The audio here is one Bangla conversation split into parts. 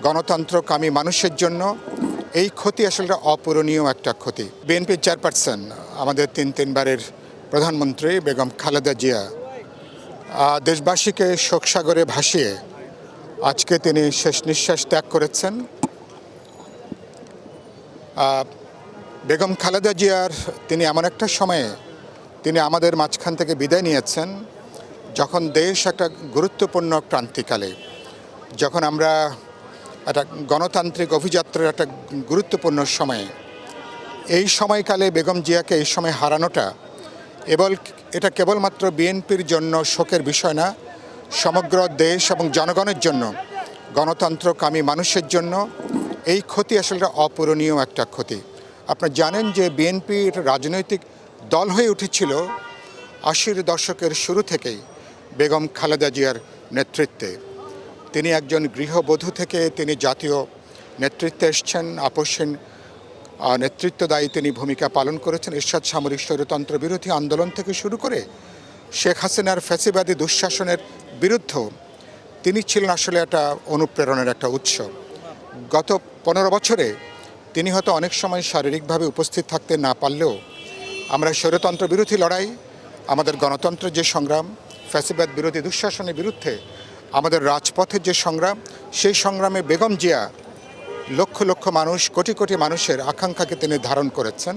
গণতন্ত্রকামী মানুষের জন্য এই ক্ষতি আসলে অপূরণীয় একটা ক্ষতি। বিএনপির চেয়ারপারসন, আমাদের তিনবারের প্রধানমন্ত্রী বেগম খালেদা জিয়া দেশবাসীকে শোকসাগরে ভাসিয়ে আজকে তিনি শেষ নিঃশ্বাস ত্যাগ করেছেন। বেগম খালেদা জিয়ার তিনি এমন একটা সময়ে তিনি আমাদের মাঝখান থেকে বিদায় নিয়েছেন যখন দেশ একটা গুরুত্বপূর্ণ ক্রান্তিকালে, যখন আমরা একটা গণতান্ত্রিক অভিযাত্রার একটা গুরুত্বপূর্ণ সময়ে, এই সময়কালে বেগম জিয়াকে এই সময় হারানোটা এটা কেবলমাত্র বিএনপির জন্য শোকের বিষয় না, সমগ্র দেশ এবং জনগণের জন্য, গণতন্ত্রকামী মানুষের জন্য এই ক্ষতি আসলে অপূরণীয় একটা ক্ষতি। আপনারা জানেন যে বিএনপির রাজনৈতিক দল হয়ে উঠেছিল ৮০-র দশকের শুরু থেকেই বেগম খালেদা জিয়ার নেতৃত্বে। তিনি একজন গৃহবধূ থেকে তিনি জাতীয় নেতৃত্বে এসেছেন, আপসহীন নেতৃত্বদায়ী তিনি ভূমিকা পালন করেছেন। এরশাদ সামরিক স্বৈরতন্ত্র বিরোধী আন্দোলন থেকে শুরু করে শেখ হাসিনার ফ্যাসিবাদী দুঃশাসনের বিরুদ্ধেও তিনি ছিলেন আসলে একটা অনুপ্রেরণার একটা উৎস। গত ১৫ বছরে তিনি হয়তো অনেক সময় শারীরিকভাবে উপস্থিত থাকতে না পারলেও আমরা স্বৈরতন্ত্র বিরোধী লড়াই, আমাদের গণতন্ত্রের যে সংগ্রাম, ফ্যাসিবাদ বিরোধী দুঃশাসনের বিরুদ্ধে আমাদের রাজপথের যে সংগ্রাম, সেই সংগ্রামে বেগম জিয়া লক্ষ লক্ষ মানুষ, কোটি কোটি মানুষের আকাঙ্ক্ষাকে তিনি ধারণ করেছেন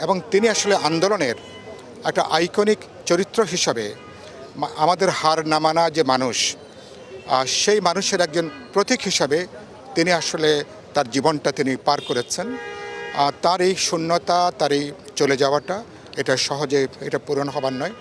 এবং তিনি আসলে আন্দোলনের একটা আইকনিক চরিত্র হিসাবে আমাদের হার না মানা যে মানুষ, সেই মানুষের একজন প্রতীক হিসাবে তিনি আসলে তার জীবনটা তিনি পার করেছেন। তার এই শূন্যতা, তার এই চলে যাওয়াটা এটা সহজে পূরণ হবার নয়।